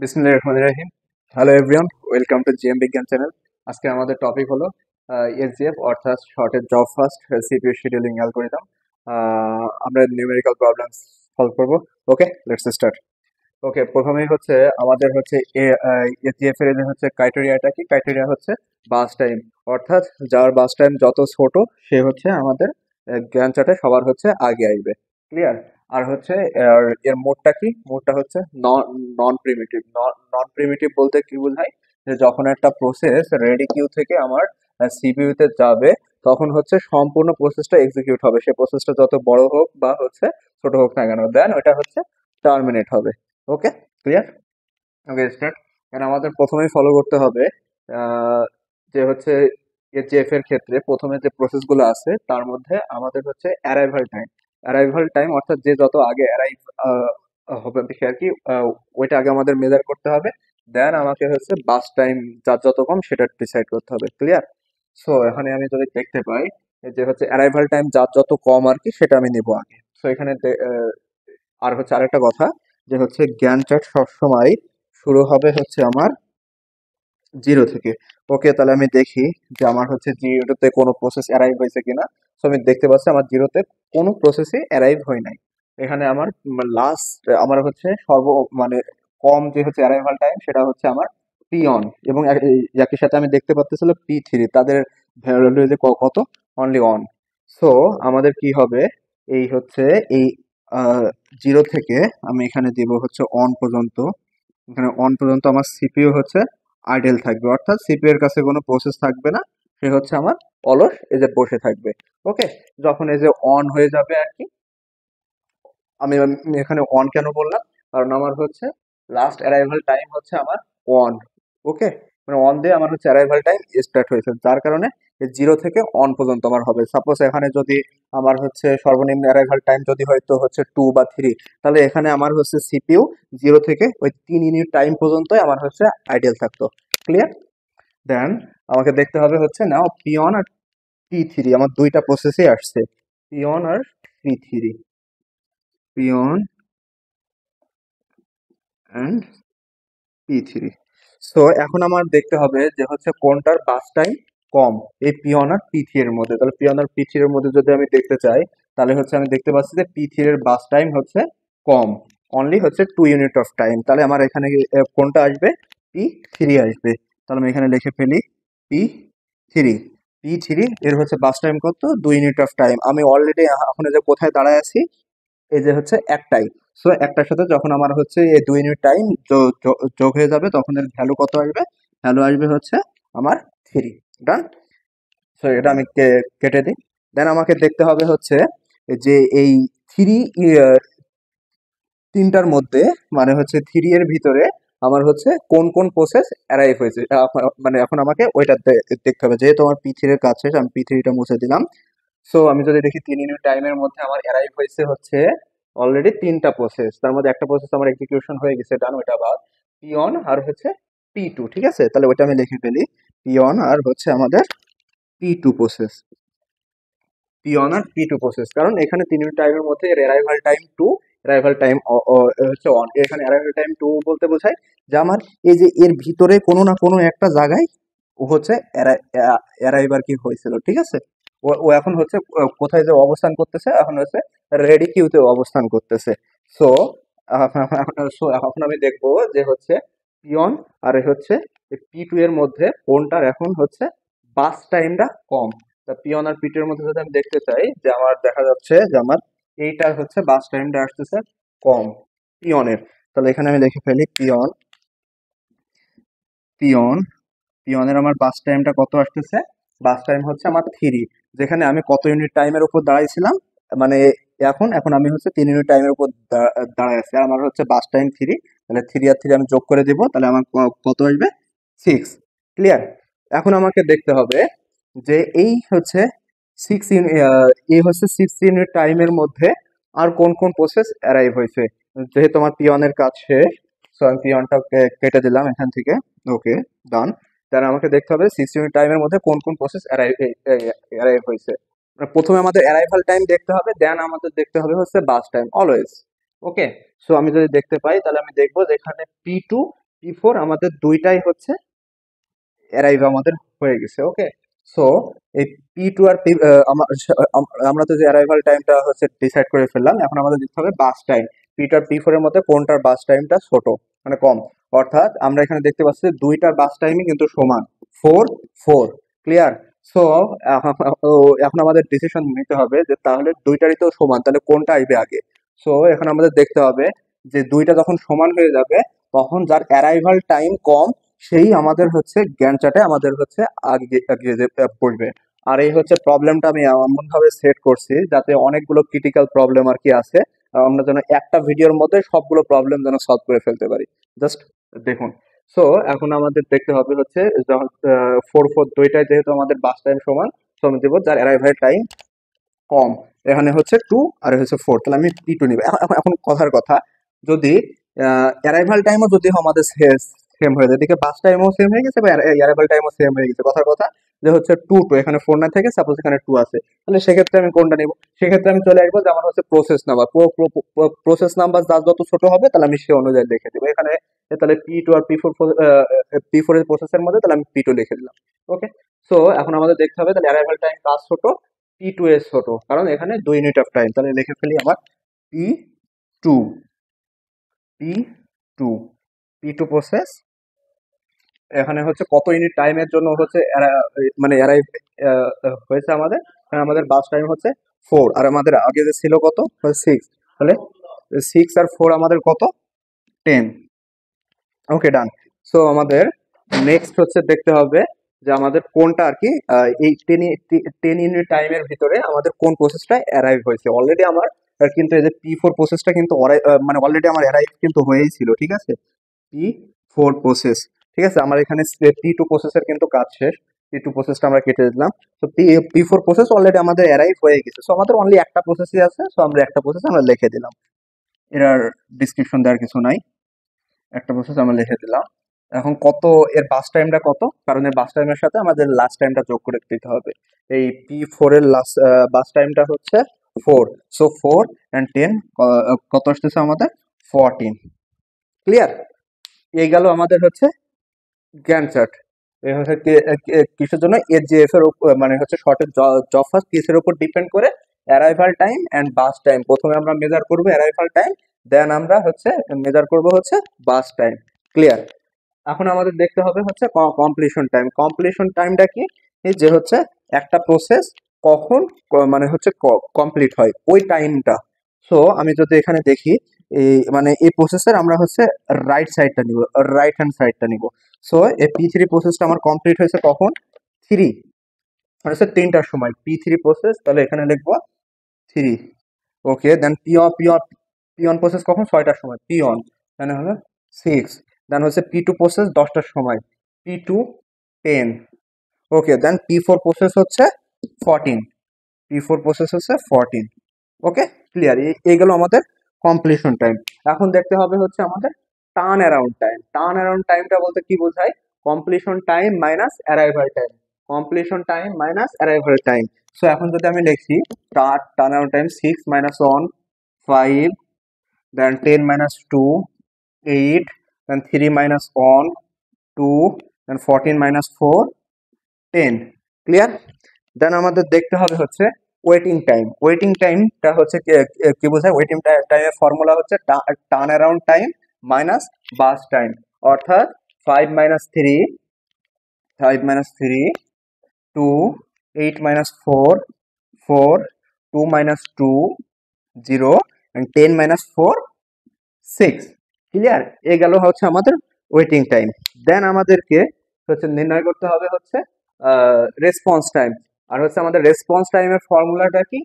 বিসমিল্লাহির রহমানির রহিম। Hello everyone, welcome to GM বিজ্ঞান চ্যানেল। আজকে আমাদের টপিক হলো এসজিএফ অর্থাৎ shortest job first CPU scheduling algorithm. আমরা নিউমেরিক্যাল প্রবলেমস সলভ করব। Okay, let's start. ওকে, প্রথমেই হচ্ছে আমাদের হচ্ছে এসজিএফ এর যে হচ্ছে ক্রাইটেরিয়াটা কি? ক্রাইটেরিয়া হচ্ছে বাস টাইম, অর্থাৎ যার বাস টাইম যত ছোট সে হচ্ছে আমাদের জ্ঞান চার্টে সবার হচ্ছে আগে আসবে। ক্লিয়ার? আর হচ্ছে এর মোডটা কি? মোডটা হচ্ছে নন প্রিমিটিভ। নন প্রিমিটিভ বলতে কি বোঝায়? যে যখন একটা প্রসেস রেডি কিউ থেকে আমার সিপিইউ তে যাবে, তখন হচ্ছে সম্পূর্ণ প্রসেসটা এক্সিকিউট হবে। সে প্রসেসটা যত বড় হোক বা হচ্ছে ছোট হোক না কেন, দেন ওটা হচ্ছে টার্মিনেট হবে। ওকে, ক্লিয়ার? ওকে, স্টার্ট। কারণ আমাদের প্রথমেই ফলো করতে হবে আহ, যে হচ্ছে এজিএফ এর ক্ষেত্রে প্রথমে যে প্রসেসগুলো আছে তার মধ্যে আমাদের হচ্ছে অ্যারাইভাল টাইম। অ্যারাইভাল টাইম অর্থাৎ যে যত আগে অ্যারাইভ হবে সে আর কি, ওইটা আগে আমাদের মেজার করতে হবে। দেন আমাকে হচ্ছে বাস টাইম যার যত কম সেটা ডিসাইড করতে হবে। ক্লিয়ার? সো এখানে আমি যদি দেখতে পাই যে হচ্ছে অ্যারাইভাল টাইম যার যত কম আর কি সেটা আমি নেবো আগে। সো এখানে আর হচ্ছে আরেকটা কথা, যে হচ্ছে জ্ঞান চার্ট সবসময় শুরু হবে হচ্ছে আমার জিরো থেকে। ওকে, তাহলে আমি দেখি যে আমার হচ্ছে জিরোতে কোনো প্রসেস অ্যারাইভ হয়েছে কিনা। তো আমি দেখতে পাচ্ছি আমার জিরোতে কোনো প্রসেসই অ্যারাইভ হয় নাই। এখানে আমার লাস্ট, আমার হচ্ছে মানে কম যে হচ্ছে অ্যারাইভাল টাইম সেটা হচ্ছে আমার পি অন, এবং একই সাথে আমি দেখতে পাচ্ছিলাম পি থ্রি, তাদের ভ্যালু যে কত, অনলি অন। সো আমাদের কি হবে, এই হচ্ছে এই জিরো থেকে আমি এখানে দিব হচ্ছে অন পর্যন্ত। এখানে অন পর্যন্ত আমার সিপিইউ হচ্ছে আইডেল থাকবে, অর্থাৎ সিপিইউ এর কাছে কোনো প্রসেস থাকবে না। সে হচ্ছে আমার অলস এই যে বসে থাকবে। ওকে, যখন এই যে অন হয়ে যাবে আর কি, আমি এখানে অন কেন বললাম, কারণ আমার হচ্ছে লাস্ট অ্যারাইভাল টাইম হচ্ছে আমার অন। ওকে, মানে অন দিয়ে আমার হচ্ছে অ্যারাইভাল টাইম স্টার্ট হয়েছে, যার কারণে জিরো থেকে অন পর্যন্ত আমার হবে। সাপোজ এখানে যদি আমার হচ্ছে সর্বনিম্ন অ্যারাইভাল টাইম যদি হয়তো হচ্ছে টু বা থ্রি, তাহলে এখানে আমার হচ্ছে সিপিইউ জিরো থেকে ওই 3 ইউনিট টাইম পর্যন্তই আমার হচ্ছে আইডিয়াল থাকতো। ক্লিয়ার? দেন আমাকে দেখতে হবে হচ্ছে নাও পি অন আর পি থ্রি, আমার দুইটা প্রসেসই আসছে, পি অন আর P three, P one and P three. So এখন আমার দেখতে হবে যে হচ্ছে কোনটার বাস টাইম কম, এই পিওন আর পি থ্রি এর মধ্যে। তাহলে পিওন আর পি থ্রি এর মধ্যে যদি আমি দেখতে চাই, তাহলে হচ্ছে আমি দেখতে পাচ্ছি যে পি থ্রি এর বাস টাইম হচ্ছে কম, অনলি হচ্ছে 2 ইউনিট অফ টাইম। তাহলে আমার এখানে কোনটা আসবে? পি থ্রি আসবে। তাহলে আমি এখানে লিখে ফেলি পি থ্রি। পি থ্রি এর হচ্ছে বাস টাইম কত? 2 ইউনিট অফ টাইম। আমি অলরেডি এখন এই যে কোথায় দাঁড়ায় আছি, এই যে হচ্ছে একটাই। সো একটার সাথে যখন আমার হচ্ছে এই 2 ইউনিট টাইম যোগ হয়ে যাবে, তখন এর ভ্যালু কত আসবে? ভ্যালু আসবে হচ্ছে আমার থ্রি। ডান। সো এটা আমি কেটে দিই। দেন আমাকে দেখতে হবে হচ্ছে যে এই থ্রি, তিনটার মধ্যে, মানে হচ্ছে থ্রি এর ভিতরে আমার হচ্ছে কোন কোন প্রসেস অ্যারাইভ হয়েছে। মানে এখন আমাকে ওইটা দেখতে হবে। যেহেতু আমার পি থ্রি এর কাজ শেষ, আমি পি থ্রিটা মুছে দিলাম। সো আমি যদি দেখি 3 ইউনিট টাইমের মধ্যে আমার অ্যারাইভ হয়েছে হচ্ছে অলরেডি তিনটা প্রসেস, তার মধ্যে একটা প্রসেস আমার এক্সিকিউশন হয়ে গেছে, ডান, ওইটা বাদ। পি অন আর হচ্ছে পি টু, ঠিক আছে? তাহলে ওইটা আমি লিখে ফেলি, পি অন আর হচ্ছে আমাদের P two process. P one আর পি টু প্রসেস, কারণ এখানে 3 ইউনিট টাইমের মধ্যে এর arrival time two, arrival time হচ্ছে অন। এখানে অ্যারাইভাল টাইম টু বলতে বোঝায় যে আমার এই যে এর ভিতরে কোনো না কোনো একটা জায়গায় ও হচ্ছে অ্যারাইভ আর কি হয়েছিল, ঠিক আছে? ও ও এখন হচ্ছে কোথায় যে অবস্থান করতেছে, এখন হচ্ছে রেডি কিউতে অবস্থান করতেছে। সো এখন আমি দেখবো যে হচ্ছে পিওন আর হচ্ছে পি টু এর মধ্যে কোনটার এখন হচ্ছে বাস টাইমটা কম। তা পিওন আর পি টু এর মধ্যে যদি আমি দেখতে চাই, যে আমার দেখা যাচ্ছে যে আমার এইটার হচ্ছে বাস টাইমটা আসতেছে কম পিওনের। তাহলে এখানে আমি লিখে ফেলি পিওন, পিওন, পিওনের আমার বাস টাইমটা কত আসতেছে? বাস টাইম হচ্ছে আমার থ্রি। যেখানে আমি কত ইউনিট টাইমের উপর দাঁড়াইছিলাম, মানে এখন এখন আমি হচ্ছে 3 ইউনিট টাইমের উপর দাঁড়ায় আছি, আর আমার হচ্ছে বাস টাইম থ্রি। তাহলে থ্রি আর থ্রি আমি যোগ করে দিব, তাহলে আমার কত আসবে? সিক্স। ক্লিয়ার? এখন আমাকে দেখতে হবে যে এই হচ্ছে সিক্স এই হচ্ছে 6 ইউনিট টাইমের মধ্যে আর কোন কোন প্রসেস অ্যারাইভ হয়েছে। যেহেতু আমার পিওনের কাজ শেষ, সো আমি পিওনটা কেটে দিলাম এখান থেকে। ওকে, ডান। তাহলে আমাকে দেখতে হবে 6 ইউনিট টাইমের মধ্যে কোন কোন প্রসেস অ্যারাইভ হয়েছে। মানে প্রথমে আমাদের অ্যারাইভাল টাইম দেখতে হবে, দেন আমাদের দেখতে হবে হচ্ছে বাস টাইম অলওয়েজ। ওকে, সো আমি যদি দেখতে পাই, তাহলে আমি দেখবো যে এখানে পি টু P4 আমাদের দুইটাই হচ্ছে অ্যারাইভ আমাদের হয়ে গেছে। ওকে, সো এই P2 আর আমরা তো যে অ্যারাইভাল টাইমটা হচ্ছে ডিসাইড করে ফেললাম, এখন আমাদের দেখতে হবে বাস টাইম। P2 আর P4 এর মধ্যে কোনটার বাস টাইমটা ছোট, মানে কম। অর্থাৎ আমরা এখানে দেখতে পাচ্ছি যে দুইটার বাস টাইমই কিন্তু সমান, 4 4। ক্লিয়ার? সো এখন আমাদের ডিসিশন নিতে হবে যে তাহলে দুইটারই তো সমান, তাহলে কোনটা আসবে আগে। সো এখন আমাদের দেখতে হবে যে দুইটা যখন সমান হয়ে যাবে, তখন যার অ্যারাইভাল টাইম কম সেই আমাদের হচ্ছে জ্ঞান চাটে আমাদের হচ্ছে আগে আগে যে পড়বে। আর এই হচ্ছে প্রবলেমটা আমি এমন ভাবে সেট করছি যাতে অনেকগুলো ক্রিটিক্যাল প্রবলেম আর কি আছে, আর আমরা যেন একটা ভিডিওর মধ্যে সবগুলো প্রবলেম যেন সলভ করে ফেলতে পারি। জাস্ট দেখুন। সো এখন আমাদের দেখতে হবে হচ্ছে যখন 4 4 দুইটাই যেহেতু আমাদের বাস টাইম সমান, সো আমি দেবো যার অ্যারাইভাল টাইম কম। এখানে হচ্ছে 2 আর হচ্ছে 4, তাহলে আমি P2 নিব। এখন কথার কথা, যদি অ্যারাইভাল টাইমও যদি আমাদের সেম হয়ে যায়, এদিকে বাস টাইমও সেম হয়ে গেছে বা অ্যারাইভাল টাইমও সেম হয়ে গেছে, কথার কথা যে হচ্ছে 2 2, এখানে 4 না থেকে সাপোজ এখানে 2 আছে, তাহলে সেক্ষেত্রে আমি কোনটা নিব? সেক্ষেত্রে আমি চলে আসবো যে আমার হচ্ছে প্রসেস নাম্বার, প্রসেস নাম্বার যার যত ছোট হবে তাহলে আমি সে অনুযায়ী লিখে দিব এখানে। তাহলে P2 আর P4 এর প্রসেসের মধ্যে তাহলে আমি P2 লিখে দিলাম। ওকে, সো এখন আমাদের দেখতে হবে তাহলে অ্যারাইভাল টাইম কাজ ছোট, P2 এর ছোট, কারণ এখানে 2 ইউনিট অফ টাইম। তাহলে লিখে ফেলি আমার P2, P2, P2 প্রসেস এখানে হচ্ছে কত ইউনিট টাইমের জন্য হচ্ছে মানে অ্যারাইভ হয়েছে আমাদের। এখানে আমাদের বাস টাইম হচ্ছে 4, আর আমাদের আগে যে ছিল কত, 6। তাহলে 6 আর 4 আমাদের কত, 10। ওকে, ডান। সো আমাদের নেক্সট হচ্ছে দেখতে হবে যে আমাদের কোনটা আর কি এই 10 ইউনিট টাইমের ভিতরে আমাদের কোন প্রসেসটা অ্যারাইভ হয়েছে। অলরেডি আমার কিন্তু এই যে P4 প্রসেসটা কিন্তু মানে অলরেডি আমার অ্যারাইভ কিন্তু হয়েই ছিল, ঠিক আছে। P4 প্রসেস, ঠিক আছে। আমার এখানে P2 প্রসেসের কিন্তু কাজ শেষ, P2 প্রসেসটা আমরা কেটে দিলাম। তো P4 প্রসেস অলরেডি আমাদের অ্যারাইভ হয়ে গেছে, সো আমাদের অনলি একটা প্রসেসই আছে, সো আমরা একটা প্রসেস আমরা লিখে দিলাম। এর ডিসক্রিপশন দেওয়ার কিছু নাই, একটা প্রসেস আমরা লিখে দিলাম। এখন কত এর বাস টাইমটা কত, কারণ এর বাস টাইমের সাথে আমাদের লাস্ট টাইমটা যোগ করে দিতে হবে। এই P4 এর লাস্ট বাস টাইমটা হচ্ছে 4, সো 4 and 10 কত আসতেছে আমাদের, 14। ক্লিয়ার? এই গেল আমাদের হচ্ছে গ্যান্ট চার্ট। এই হচ্ছে কিসের জন্য, এজিএফ এর মানে হচ্ছে শর্টের জব ফার্স্ট কিসের উপর ডিপেন্ড করে, arrival time and burst time. প্রথমে আমরা মেজার করব অ্যারাইভাল টাইম, দেন আমরা হচ্ছে মেজার করব হচ্ছে বাস টাইম। ক্লিয়ার? এখন আমাদের দেখতে হবে হচ্ছে কমপ্লিশন টাইম। কমপ্লিশন টাইমটা কি, এই যে হচ্ছে একটা প্রসেস কখন মানে হচ্ছে কমপ্লিট হয় ওই টাইমটা। সো আমি যদি এখানে দেখি, এই মানে এই প্রসেসের আমরা হচ্ছে রাইট সাইডটা নিব, রাইট হ্যান্ড সাইডটা নিব। সো এই P3 প্রসেসটা আমার কমপ্লিট হয়েছে কখন, 3, মানে হচ্ছে 3টার সময় P3 প্রসেস, তাহলে এখানে লিখবো 3। ওকে, দেন পিওন প্রসেস কখন, 6টার সময় পিওন, মানে হলো 6। দেন হচ্ছে P2 প্রসেস 10টার সময়, P2 10। ওকে, দেন P4 প্রসেস হচ্ছে 14, P4 প্রসেস হচ্ছে 14। ওকে, ক্লিয়ার? এই গেল আমাদের কমপ্লিশন টাইম। এখন দেখতে হবে হচ্ছে আমাদের turn around time. Turn around টাইমটা বলতে কি বোঝায়, completion time minus arrival time, completion time minus arrival time. So এখন যদি আমি লিখি turn around time 6 minus 1 5, then 10 minus 2 8, then 3 minus 1 2, then 14 minus 4 10। Clear? দেন আমাদের দেখতে হবে হচ্ছে ওয়েটিং টাইম। ওয়েটিং টাইমটা হচ্ছে কি বোঝায়, ওয়েটিং টাইমের ফর্মুলা হচ্ছে টার্ন অ্যারাউন্ড টাইম মাইনাস বাস টাইম। অর্থাৎ 5 minus 3, 5 minus 3 2, 8 minus 4 4, 2 minus 2 0, and 10 minus 4 6। Clear? এ গেল হচ্ছে আমাদের ওয়েটিং টাইম। দেন আমাদেরকে হচ্ছে নির্ণয় করতে হবে হচ্ছে রেসপন্স টাইম। আর হচ্ছে আমাদের রেসপন্স টাইমের ফর্মুলাটা কি,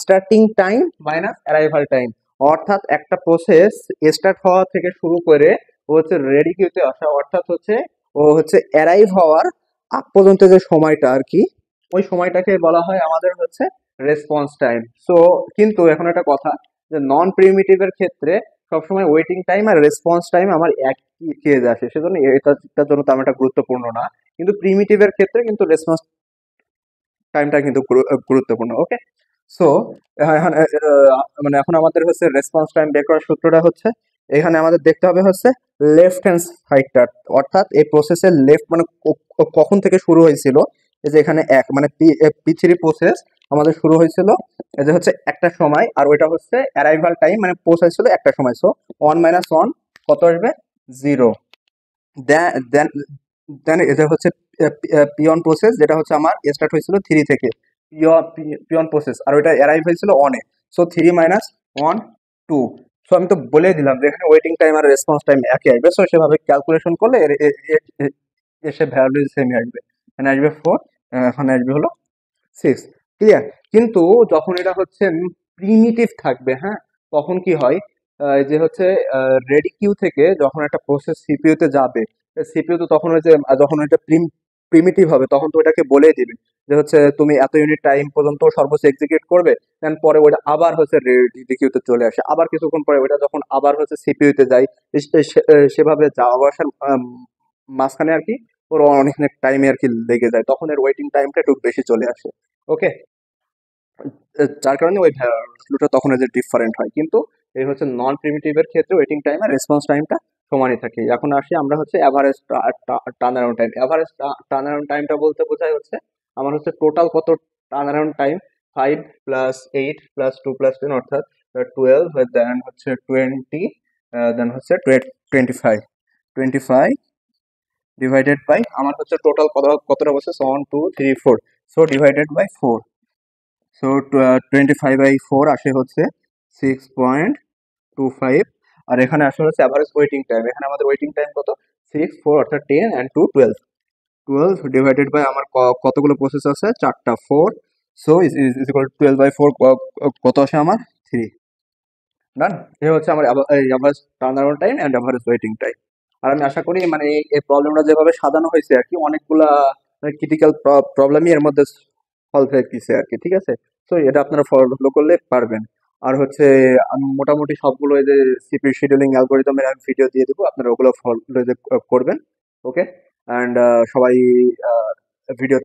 starting time minus arrival time. অর্থাৎ একটা প্রসেস স্টার্ট হওয়া থেকে শুরু করে ও হচ্ছে রেডি কিউতে আসা, অর্থাৎ হচ্ছে ও হচ্ছে অ্যারাইভ হওয়ার আগ পর্যন্ত যে সময়টা আর কি, ওই সময়টাকে বলা হয় আমাদের হচ্ছে রেসপন্স টাইম। সো কিন্তু এখন একটা কথা, যে নন প্রিমিটিভের ক্ষেত্রে সবসময় ওয়েটিং টাইম আর রেসপন্স টাইম আমার একই কেজ আসে, সেজন্য এটার জন্য তেমন একটা গুরুত্বপূর্ণ না। কিন্তু প্রিমিটিভের ক্ষেত্রে কিন্তু রেসপন্স টাইমটা কিন্তু গুরুত্বপূর্ণ। ওকে, সো মানে এখন আমাদের হচ্ছে রেসপন্স টাইম বের করার সূত্রটা হচ্ছে এখানে আমাদের দেখতে হবে হচ্ছে লেফট হ্যান্ড সাইডটা, অর্থাৎ এই প্রসেসের লেফট মানে কখন থেকে শুরু হয়েছিল। এই যে এখানে এক মানে পি3 প্রসেস আমাদের শুরু হয়েছিল এই যে হচ্ছে একটা সময়, আর ওইটা হচ্ছে অ্যারাইভাল টাইম মানে পৌঁছাইছিল একটা সময়। সো 1 - 1 কত আসবে? 0। দেন দেন এটা হচ্ছে পিয়ন প্রসেস, যেটা হচ্ছে আমার স্টার্ট হয়েছিল 3 থেকে। পিয়ন প্রসেস আর ওইটা অ্যারাইভ হয়েছিল 1-এ। সো 3 - 1 2। সো আমি তো বলেই দিলাম যে এখানে ওয়েটিং টাইম আর রেসপন্স টাইম একই আসবে। সো সেভাবে ক্যালকুলেশন করলে এসে ভ্যালু সেমই আসবে। এখানে আসবে 4, এখানে আসবে হলো 6। ক্লিয়ার? কিন্তু যখন এটা হচ্ছে প্রিমিটিভ থাকবে, হ্যাঁ, তখন কি হয়, যে হচ্ছে রেডি কিউ থেকে যখন একটা প্রসেস সিপিইউ তে যাবে, সিপিইউ তো তখন ওই যে যখন ওইটা প্রিমিটিভ হবে তখন তো ওটাকে বলেই দিবে যে হচ্ছে তুমি এত ইউনিট টাইম পর্যন্ত সর্বোচ্চ এক্সিকিউট করবে। দেন পরে ওইটা আবার হচ্ছে রেডি কিউ তে চলে আসে, আবার কিছুক্ষণ পরে ওইটা যখন আবার হচ্ছে সিপিইউ তে যায়, সেভাবে যাওয়া আসার মাঝখানে আর কি ওর অনেক টাইমে আর কি লেগে যায়, তখন এর ওয়েটিং টাইমটা একটু বেশি চলে আসে। ওকে, যার কারণে ওই ভ্যালুটা তখন এদের ডিফারেন্ট হয়। কিন্তু এই হচ্ছে নন প্রিমিটিভের ক্ষেত্রে ওয়েটিং টাইম আর রেসপন্স টাইমটা সমানই থাকে। এখন আসি আমরা হচ্ছে average turn around time. Average turn around টাইমটা বলতে বোঝায় হচ্ছে আমার হচ্ছে টোটাল কত টার্ন অ্যারাউন্ড টাইম, 5 + 8 + 2 + 10 অর্থাৎ 12, দেন হচ্ছে 20, দেন হচ্ছে 25। 25 ডিভাইডেড বাই আমার হচ্ছে টোটাল কতটা বছর, 1 2 3 4, সো ডিভাইডেড বাই 4। সো 25/4 আসে হচ্ছে 6.25। আর এখানে আসে হচ্ছে অ্যাভারেজ ওয়েটিং টাইম। এখানে আমাদের ওয়েটিং টাইম কত? 6 4 অর্থাৎ 10 and 2 12। 12 ডিভাইডেড বাই আমার কতগুলো প্রসেস আছে? 4টা 4। সো ইজ ইকুয়াল 12/4 কত আসে আমার? 3। ডান। এ হচ্ছে আমার average turn around time and average waiting time. আর আমি আশা করি মানে এই প্রবলেমটা যেভাবে সাজানো হয়েছে আর কি, অনেকগুলা ক্রিটিক্যাল প্রবলেমই এর মধ্যে সলভ হয়ে গেছে আর কি। ঠিক আছে, তো এটা আপনারা ফলো করলে পারবেন। আর হচ্ছে আমি মোটামুটি সবগুলো এই যে সিপিইউ শিডিউলিং অ্যালগোরিদমের আমি ভিডিও দিয়ে দেবো, আপনারা ওগুলো ফলো করবেন। ওকে, অ্যান্ড সবাই ভিডিও